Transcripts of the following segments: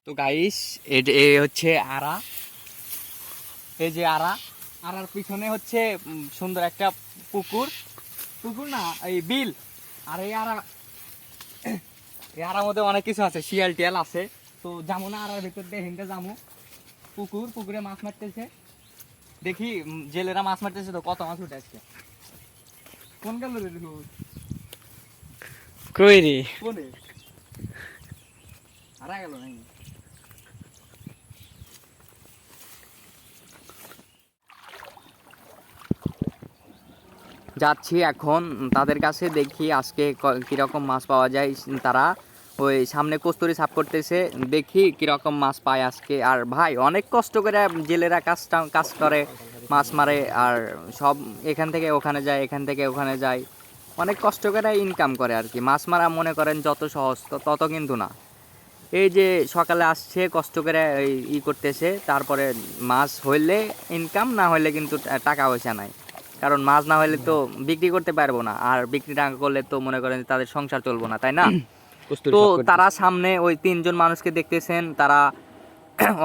তো গাইস এ হচ্ছে আরা, এই যে আরার পিছনে হচ্ছে সুন্দর একটা পুকুর, পুকুর না এই বিল। আর এই আরার মধ্যে অনেক কিছু আছে, শিয়াল টিয়াল আছে। তো যাবো না আরার ভিতর দিয়ে হেঁটে যাবো। পুকুরে মাছ মারতেছে, দেখি জেলেরা মাছ মারতেছে। তো কত মাছ উঠে আজকে, কোন গেল রে কই রে কোনে আরা গেল নাকি? যাচ্ছি এখন তাদের কাছে, দেখি আজকে কিরকম মাছ পাওয়া যায়। তারা ওই সামনে কস্তুরি সাফ করতেছে, দেখি কিরকম মাছ পায় আজকে। আর ভাই অনেক কষ্ট করে জেলেরা কাজ করে, মাছ মারে। আর সব এখান থেকে ওখানে যায়, এখান থেকে ওখানে যায়, অনেক কষ্ট করে ইনকাম করে আর কি। মাছ মারা মনে করেন যত সহজ তত কিন্তু না। এই যে সকালে আসছে কষ্ট করে করতেছে, তারপরে মাছ হইলে ইনকাম, না হইলে কিন্তু টাকা পয়সা নাই। কারণ মাছ না হলে তো বিক্রি করতে পারবো না, আর বিক্রি না করলে তো মনে করেন তাদের সংসার চলবো না, তাই না? তো তারা সামনে ওই 3জন মানুষকে দেখতেছেন, তারা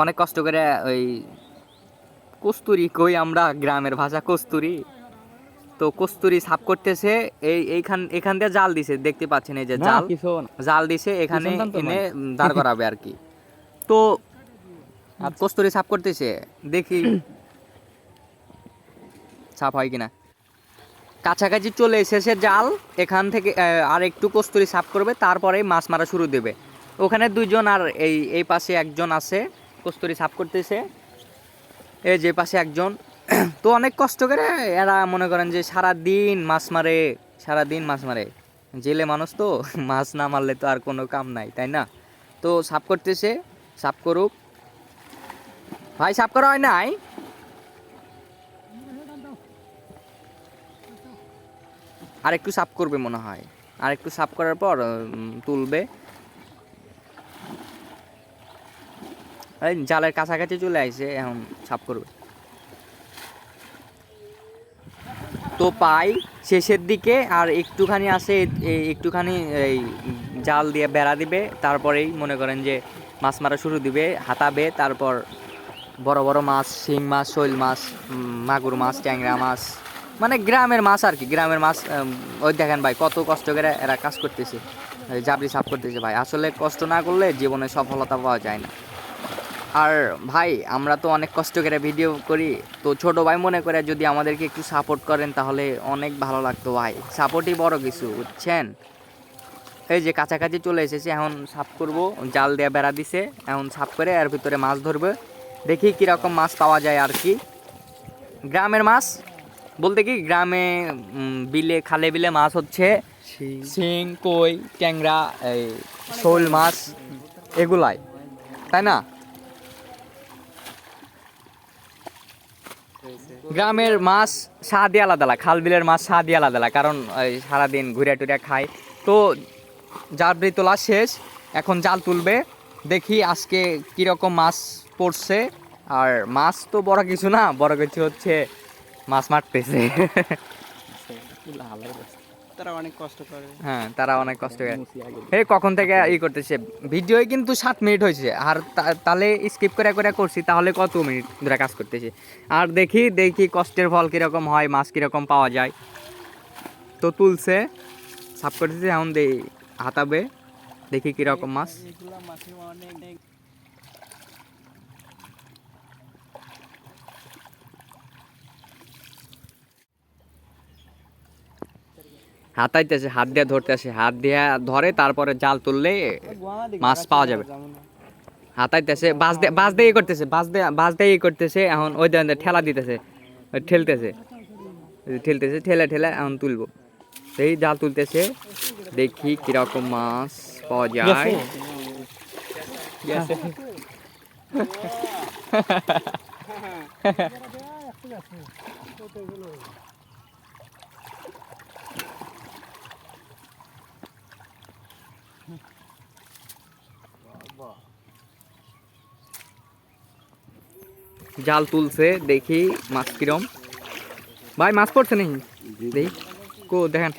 অনেক কষ্ট করে ওই কস্তুরি, কই আমরা গ্রামের ভাষা কস্তুরি, তো কস্তুরি সাফ করতেছে। এখান দিয়ে জাল দিছে, দেখতে পাচ্ছেন এই যে জাল দিছে, এখানে এনে দাঁড় করাবে আর কি। তো কস্তুরি সাফ করতেছে, দেখি সাফ হয় কিনা। কাছাকাছি চলে এসেছে জাল, এখান থেকে আর একটু কস্তুরি সাফ করবে, তারপরে মাছ মারা শুরু দেবে। ওখানে 2জন, আর এই পাশে একজন আছে কস্তুরি সাফ করতেছে, এই যে পাশে একজন। তো অনেক কষ্ট করে এরা মনে করেন যে সারাদিন মাছ মারে। জেলে মানুষ তো মাছ না মারলে তো আর কোনো কাম নাই, তাই না? তো সাফ করতেছে, সাফ করুক ভাই, সাফ করা হয় নাই। আর একটু সাফ করবে মনে হয়, আর একটু সাফ করার পর তুলবে। এই জালের কাছাকাছি চলে আসে, এখন সাফ করবে। তো পাই শেষের দিকে আর একটুখানি আসে, একটুখানি এই জাল দিয়ে বেড়া দিবে, তারপরেই মনে করেন যে মাছ মারা শুরু দিবে, হাতাবে। তারপর বড় বড় মাছ, শিং মাছ, শৈল মাছ, মাগুর মাছ, ট্যাংরা মাছ, মানে গ্রামের মাছ আর কি, গ্রামের মাছ। ওই দেখেন ভাই কত কষ্ট করে এরা কাজ করতেছে, জাবরি সাফ করতেছে। ভাই আসলে কষ্ট না করলে জীবনে সফলতা পাওয়া যায় না। আর ভাই আমরা তো অনেক কষ্ট করে ভিডিও করি, তো ছোট ভাই মনে করে যদি আমাদেরকে একটু সাপোর্ট করেন তাহলে অনেক ভালো লাগতো ভাই। সাপোর্টই বড় কিছু, বুঝছেন? এই যে কাছাকাছি চলে এসেছে, এখন সাফ করব, জাল দিয়ে বেড়া দিছে, এখন সাফ করে এর ভিতরে মাছ ধরবে, দেখি কীরকম মাছ পাওয়া যায় আর কি। গ্রামের মাছ বলতে কি, গ্রামে বিলে, খালে বিলে মাছ হচ্ছে শিং, কই, ট্যাংরা, এই শোল মাছ, এগুলাই, তাই না? গ্রামের মাছ স্বাদই আলাদা, খাল বিলের মাছ স্বাদই আলাদা, কারণ সারাদিন ঘুরে টুরে খায়। তো জাবরি তোলা শেষ, এখন জাল তুলবে, দেখি আজকে কীরকম মাছ পড়ছে। আর মাছ তো বড় কিছু না, বড় কিছু হচ্ছে মাছ মারতেছে। তারা অনেক কষ্ট করে। হ্যাঁ, তারা অনেক কষ্ট করে। হে কখন থেকে করতেছে, ভিডিও কিন্তু 7 মিনিট হয়েছে, আর তাহলে স্কিপ করে করে করছি, তাহলে কত মিনিট ধরে কাজ করতেছে। আর দেখি কষ্টের ফল কীরকম হয়, মাছ কীরকম পাওয়া যায়। তো তুলছে, সাফ করতেছে, এখন হাতাবে, দেখি কীরকম মাছ। হাতাইতেছে, হাত দিয়ে ধরতেছে, হাত দিয়ে ধরে তারপরে জাল তুললে মাছ পাওয়া যাবে। হাতাইতেছে, বাঁশ দিয়ে করতেছে, বাঁশ দিয়ে করতেছে। এখন ওই ঠেলা দিতেছে, ঠেলতেছে, ঠেলে এখন তুলবো। সেই জাল তুলতেছে, দেখি কিরকম মাছ পাওয়া যায়। জাল তুলছে, দেখি মাছ কিরম। ভাই মাছ পড়ছে নাকি দেখি, দেখেন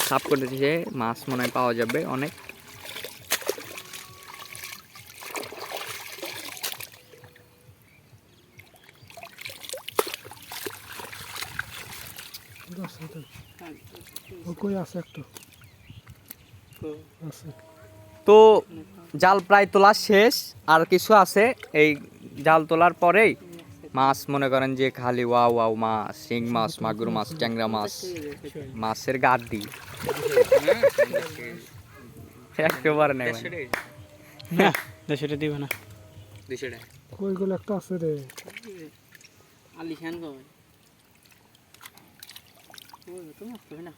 সাফ করতেছে, মাছ মনে হয় পাওয়া যাবে অনেক। তো জাল প্রায় তোলা শেষ, আর কিছু আছে। এই জাল তোলার পরেই মাছ মনে করেন যে খালি ওয়াও ওয়াও মাছ, শিং মাছ, মাগুর মাছ, ট্যাংরা মাছ, মাছের গাদ্দি একেবারে নেই না 200 দিবে না। কইগুলো একটা আছে রে আলিশান কই ওই তো মাছ হবে না।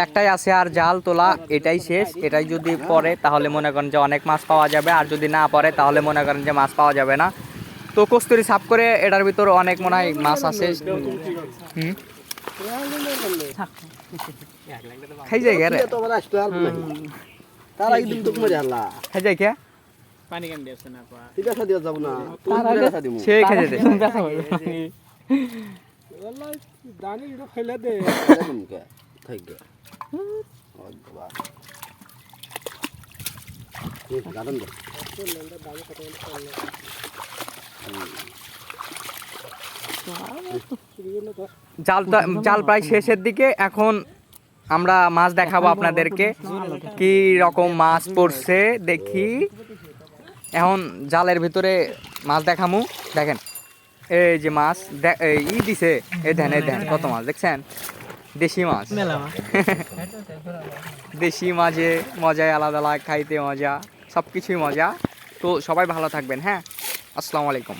একটাই আছে আর জাল তোলা, এটাই শেষ। এটাই যদি পড়ে তাহলে মনে করেন যে অনেক মাছ পাওয়া যাবে, আর যদি না পড়ে তাহলে মনে করেন যে মাছ পাওয়া যাবে না। তো কস্তুরি সাফ করে এটার ভিতর অনেক মনে হয় মাছ আছে। খাই যায় রে, তার একদিন তো কমে যালা খাই যায় কে পানি কেন দিছ না পা ঠিক আছে দিও যাব না সে খাই যায় ওয়াল্লাহ দানি এটা ফেলে দে কে থাক গে ওই বাবা এই গাদন দে জাল প্রায় শেষের দিকে। এখন আমরা মাছ দেখাবো আপনাদেরকে কি রকম মাছ পড়ছে দেখি। এখন জালের ভিতরে মাছ দেখামু, দেখেন এই যে মাছ ই দিছে, এই দেন কত মাছ দেখছেন, দেশি মাছ। দেশি মাঝে মজায় আলাদা লাগে, খাইতে মজা, সব কিছুই মজা। তো সবাই ভালো থাকবেন, হ্যাঁ, আসসালামু আলাইকুম।